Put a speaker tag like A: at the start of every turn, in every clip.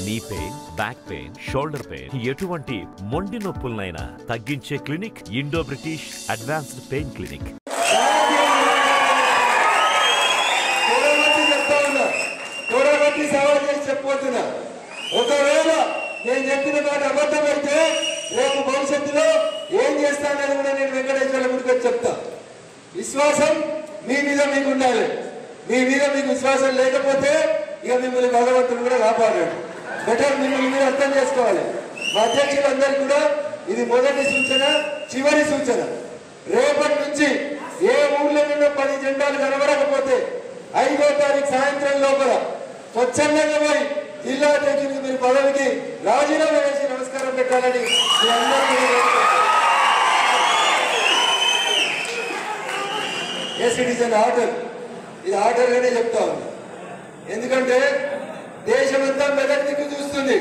A: నీ pain, back pain, shoulder pain, ఎటువంటి మొండి నొప్పులనైనా తగ్గించే clinic Indo British advanced pain clinic.
B: చెప్పబోతున్నా, ఒకవేళ నేను చెప్పిన మాట అబద్ధమైతే రేపు భవిష్యత్తులో ఏం చేస్తానని కూడా నేను వెంకటేశ్వర గుడికి చెప్తా. విశ్వాసం మీ మీద మీకు ఉండాలి. మీ మీద మీకు విశ్వాసం లేకపోతే ఇక మిమ్మల్ని భగవంతుడు కూడా కాపాడాడు. బెటర్ మిమ్మల్ని మీరు అర్థం చేసుకోవాలి. మా అధ్యక్షులందరికీ కూడా ఇది మొదటి సూచన, చివరి సూచన. రేపటి నుంచి ఏ ఊళ్ళో 10 జెండాలు కనబడకపోతే 5వ తారీఖు సాయంత్రం లోపల స్వచ్ఛందంగా పోయి జిల్లా అధ్యక్షుడికి మీరు పదవికి రాజీనామా చేసి నమస్కారం పెట్టాలని మీ అందరికీ ఆర్డర్. ఇది ఆర్డర్గానే చెప్తా ఉంది. ఎందుకంటే దేశమంతా మెదక్ దిక్కు చూస్తుంది.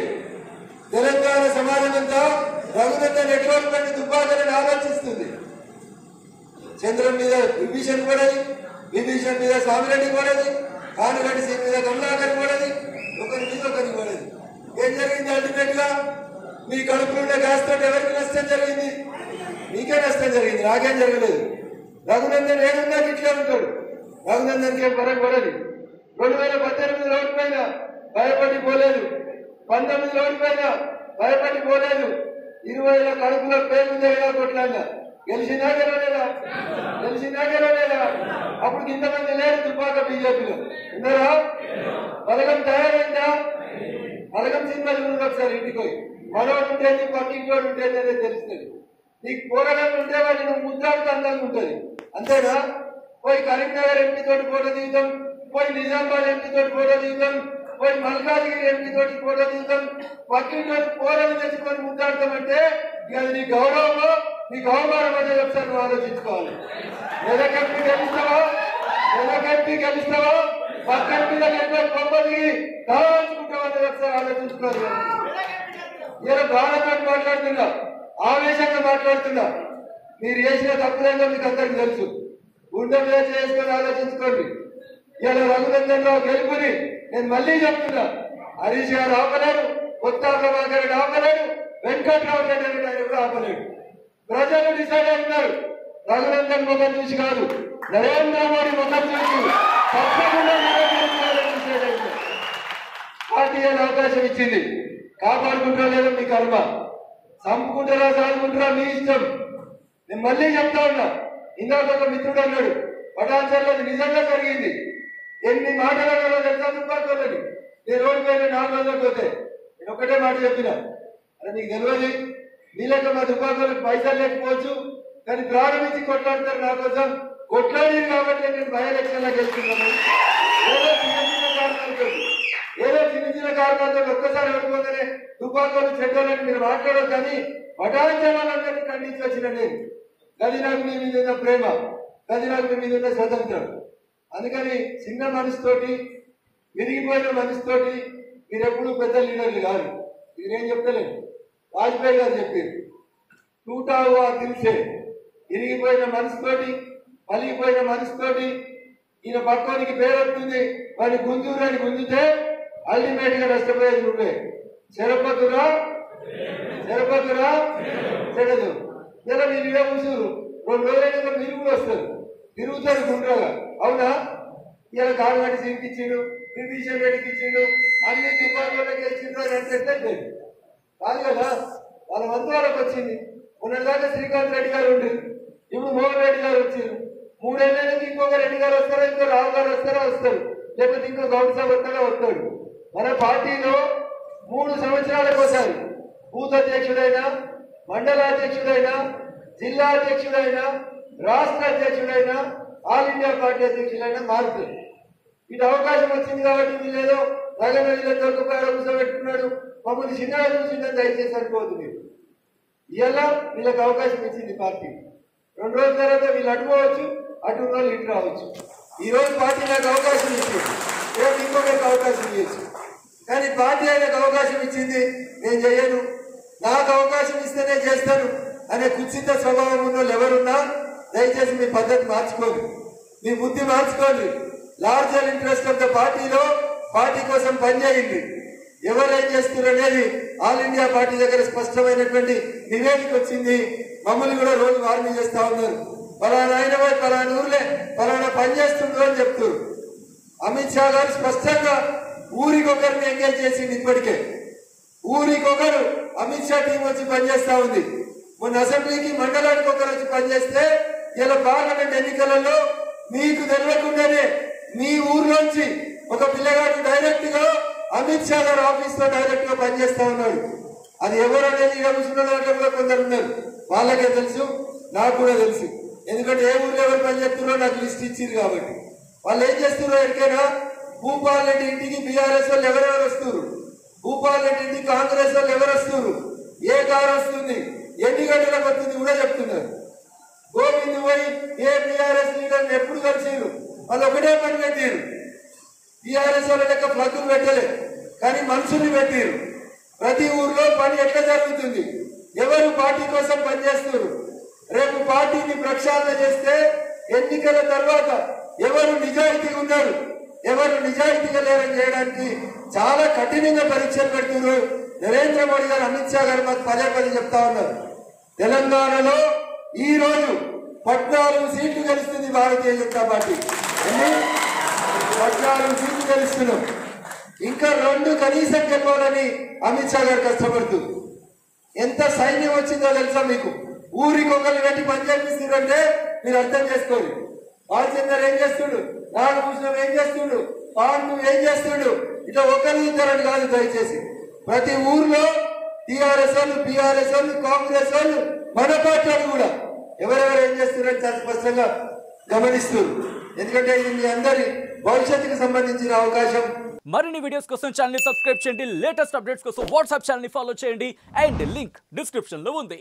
B: తెలంగాణ సమాజం అంతా రఘునందన్ నెట్వర్క్ దుబ్బాకని ఆలోచిస్తుంది. చంద్రం మీద విభీషణ్ పడది, విభీషణ్ మీద స్వామిరెడ్డి పడది, కానుగడ్డి సింగ్ మీద కమలాకర్ పడది, ఒకరి మీద ఒకరికి పడది. ఏం జరిగింది? అల్టిమేట్ గా మీ కడుపులో ఉండే గ్యాస్ తోటి ఎవరికి నష్టం జరిగింది? మీకే నష్టం జరిగింది, నాకేం జరగలేదు. రఘునందన్ ఏడున్నా ఇట్లే ఉంటాడు. రఘునందన్కి ఏం పరకు పడదు. 2018 రోడ్డు పైన భయపడి పోలేదు, 19 రోడ్డు పైన భయపడి పోలేదు. 20 కడుపులో పేరు కొట్లాగా గెలిచినా గెలవలేదా? అప్పుడు ఇంతమంది లేరు దుబ్బాక బీజేపీలో ఉన్నారా? పథకం తయారైందా? పథకం సినిమా చూడండి ఒకసారి. ఇంటికి పోయి మనోడు ఉంటేది, పక్కింటోడు ఉంటేది అనేది తెలుస్తుంది. నీకు కూరగాయలు ఉంటే వాటి నువ్వు ముద్దాడుతూ అందంగా ఉంటుంది, అంతేనా? పోయి కరీంనగర్ ఎంపీ తోటి ఫోటో దిగుతాం, పోయి నిజామాబాద్ ఎంపీ తోటి ఫోటో దిగుతాం, పోయి మల్కాజ్గిరి ఎంపీ తోటి ఫోటో దిగుతాం. పక్కింటోటి కూరలు తెచ్చుకొని ముద్దాడతామంటే ఇక అది నీ గౌరవమో నీకు అవమానం అనేది ఒకసారి నువ్వు ఆలోచించుకోవాలి. ఎదకెంపీ గెలుస్తావా పక్కన మీద కొమ్మది కావాల్సుకుంటావు అనేది ఒకసారి ఆలోచించుకోవాలి. ఇలా బాధతో మాట్లాడుతున్నా, ఆవేశంగా మాట్లాడుతున్నా. మీరు చేసిన తప్పులేదో మీకు అందరికి తెలుసు. గుండె మీద చేసుకొని ఆలోచించుకోండి. ఇలా రఘునందన్ రావు గెలుపుని నేను మళ్ళీ చెప్తున్నా. హరీష్ గారు ఆపలేడు, కొత్త ప్రభాకర్ రెడ్డి ఆపలేడు, వెంకట్రావు రెడ్డి ఆయన కూడా ఆపలేడు. ప్రజలు డిసైడ్ అయినారు. రఘునందన్ ముఖం చూసి కాదు, నరేంద్ర మోడీ ముఖం చూసి తప్పకుండా డిసైడ్ అయినారు. పార్టీ అవకాశం ఇచ్చింది, కాపాడుకుంటారా లేదా మీ కర్మ. చంపుకుంటారా సాదుకుంటారా మీ ఇష్టం. నేను మళ్ళీ చెప్తా ఉన్నా. ఇందాక ఒక మిత్రుడు అన్నాడు పటాన్చర్లో నిజంగా జరిగింది. ఎన్ని మాటలు అన్నారో తెలుసా దుబ్బాకోలేదు. నేను రోడ్డు పైన 4 రోజులకు పోతే నేను ఒకటే మాట చెప్పిన, అరే నీకు తెలియదు వీళ్ళకి మా దుబ్బాకోలకు పైసలు లేకపోవచ్చు, కానీ ప్రారంభించి కొట్లాడతారు నా కోసం. కొట్లాడి కాబట్టి నేను బై ఎలక్షన్ లా గెలుస్తున్నాను. ఏదో చిన్న కారణాలతో ఒక్కసారి ఓడిపోతేనే దుబ్బాకోలు చెడ్డోళ్ళని మీరు మాట్లాడదు. కానీ పటాన్చర్లందరినీ ఖండించి వచ్చిన నేను. అది నాకు మీ మీద ఉన్న ప్రేమ, అది నాకు మీ మీద ఉన్న స్వతంత్రం. అందుకని చిన్న మనసుతోటి, విరిగిపోయిన మనసుతోటి మీరు ఎప్పుడు పెద్ద లీడర్లు కాదు. ఇది నేను చెప్తలేను, వాజ్పేయి గారు చెప్పారు. టూటా హువా దిల్ సే. విరిగిపోయిన మనసుతోటి, పలిగిపోయిన మనసుతోటి ఈయన పక్కోనికి పేరు వస్తుంది, వాడిని గుంజూరని గుంజితే అల్టిమేట్ గా నష్టపోయేది నువ్వే. చెరపతురా చెడదు. ఇలా మీరు ఇడే కూర్చురు, 2 రోజులైనా మీరు కూడా వస్తారు, తిరుగుతారు గుండ్రగా. అవునా? ఇలా కానుగడ్డి సింగ్కి ఇచ్చిండు, విభీషణ్ రెడ్డికి ఇచ్చిండు, అన్ని దుబ్బాకోళ్ళకి ఇచ్చిండ్రు అని అంటే కాదు కదా. వాళ్ళ వంతు వాళ్ళకి వచ్చింది. మొన్నటిదాకా శ్రీకాంత్ రెడ్డి గారు ఉండి, ఇప్పుడు మోహన్ రెడ్డి గారు వచ్చారు. 3 ఏళ్ళకి ఇంకొక రెడ్డి గారు వస్తారా, ఇంకో రావు గారు వస్తారా వస్తారు, లేకపోతే ఇంకో గౌడ్ సాబ్ వస్తాడు. మన పార్టీలో 3 సంవత్సరాలకు ఒకసారి బూత్ అధ్యక్షుడైనా, మండలాధ్యక్షుడైనా, జిల్లా అధ్యక్షుడైనా, రాష్ట్ర అధ్యక్షుడైనా, ఆల్ ఇండియా పార్టీ అధ్యక్షుడైనా మారుతుంది. ఇది అవకాశం వచ్చింది కాబట్టి వీళ్ళేదో రగనీళ్ళతో కూర్చోబెట్టుకున్నాడు, మమ్మల్ని చిన్నగా చూసిందని దయచేసి అనుకోవద్దు. మీరు ఇలా వీళ్ళకి అవకాశం ఇచ్చింది పార్టీ. 2 రోజుల తర్వాత వీళ్ళు అటుపోవచ్చు, అటు వాళ్ళు ఇటు రావచ్చు. ఈ రోజు పార్టీ నాకు అవకాశం ఇచ్చింది, రేపు ఇంకొకరికి అవకాశం ఇవ్వచ్చు. కానీ పార్టీ ఆయనకు అవకాశం ఇచ్చింది, నేను చేయను, నాకు అవకాశం ఇస్తేనే చేస్తాను అనే కుత్సిత స్వభావం ఉన్న వాళ్ళు ఎవరున్నా దయచేసి మీ పద్ధతి మార్చుకోండి, మీ బుద్ధి మార్చుకోండి. లార్జర్ ఇంట్రెస్ట్ ఆఫ్ ద పార్టీలో పార్టీ కోసం పనిచేయండి. ఎవరేం చేస్తున్నారు అనేది ఆల్ ఇండియా పార్టీ దగ్గర స్పష్టమైనటువంటి నివేదిక వచ్చింది. మమ్మల్ని కూడా రోజు వార్నింగ్ చేస్తా ఉన్నారు. ఫలానా ఆయన పోయి ఫలానా ఊర్లే ఫలానా పని చేస్తుండ్రు అని చెప్తున్నారు. అమిత్ షా గారు స్పష్టంగా ఊరికొకరిని ఎంగేజ్ చేసింది. ఇప్పటికే ఊరికొకరు అమిత్ షా టీం వచ్చి పనిచేస్తా ఉంది. మొన్న అసెంబ్లీకి మండలానికి ఒకరు వచ్చి పనిచేస్తే ఇలా పార్లమెంట్ ఎన్నికలలో మీకు తెలియకుండానే మీ ఊర్లోంచి ఒక పిల్లగాడు డైరెక్ట్ గా అమిత్ షా గారు ఆఫీస్ లో డైరెక్ట్ గా పనిచేస్తా ఉన్నాడు. అది ఎవరు అనేది కూడా కొందరు ఉన్నారు. వాళ్ళకే తెలుసు, నాకు కూడా తెలుసు. ఎందుకంటే ఏ ఊర్లో ఎవరు పనిచేస్తున్నారో నాకు లిస్ట్ ఇచ్చారు కాబట్టి. వాళ్ళు ఏం చేస్తున్నారో ఎక్కడైనా భూపాల్ రెడ్డి ఇంటికి బీఆర్ఎస్ వాళ్ళు ఎవరెవరు వస్తున్నారు, భూపాల్ రెడ్డి ఇంటికి కాంగ్రెస్ వాళ్ళు ఎవరు వస్తున్నారు, ఏ కారు వస్తుంది, ఎన్ని గంటలకు వస్తుంది కూడా చెప్తున్నారు. గోవింద్ పోయి ఏ బీఆర్ఎస్ లీడర్ ఎప్పుడు కలిసిరు, వాళ్ళు ఒకటే పని పెట్టారు. టీఆర్ఎస్ వాళ్ళ లెక్క ఫ్లగ్గులు పెట్టలేదు, కానీ మనుషుల్ని పెట్టారు. ప్రతి ఊర్లో పని ఎట్లా జరుగుతుంది, ఎవరు పార్టీ కోసం పనిచేస్తున్నారు, రేపు పార్టీని ప్రక్షాళన చేస్తే ఎన్నికల తర్వాత ఎవరు నిజాయితీగా ఉన్నారు, ఎవరు నిజాయితీగా లేరని చేయడానికి చాలా కఠినంగా పరీక్షలు పెడుతున్నారు. నరేంద్ర మోడీ గారు, అమిత్ షా గారు మాకు పదే పదే చెప్తా ఉన్నారు. తెలంగాణలో ఈ రోజు 14 సీట్లు గెలుస్తుంది భారతీయ జనతా పార్టీ. 14 సీట్లు గెలుస్తున్నాం. ఇంకా 2 కనీసం గెలవాలని అమిత్ షా గారు కష్టపడుతుంది. ఎంత సైన్యం వచ్చిందో తెలుసా మీకు? ఊరికి ఒకరిని పెట్టి పని చేపిస్తుందంటే మీరు అర్థం చేసుకోండి. బాలచందర్ ఏం చేస్తుడు, నాగభూషణం ఏం చేస్తుడు, పాండు ఏం చేస్తుడు, ఇట్లా ఒకరు ఇద్దరని కాదు. దయచేసి ప్రతి ఊర్లో టీఆర్ఎస్ వాళ్ళు, బీఆర్ఎస్ వాళ్ళు, కాంగ్రెస్ వాళ్ళు, మన పార్టీ కూడా ఎవరెవరు ఏం చేస్తున్నారని చాలా స్పష్టంగా గమనిస్తున్నారు. ఎందుకంటే ఇది మీ అందరి భవిష్యత్తుకు సంబంధించిన అవకాశం.
C: మరిన్ని వీడియోస్ కోసం ఛానల్ ని సబ్స్క్రైబ్ చేయండి. లేటెస్ట్ అప్డేట్స్ కోసం వాట్సాప్ ఛానల్ ని ఫాలో చేయండి. అండ్ లింక్ డిస్క్రిప్షన్ లో ఉంది.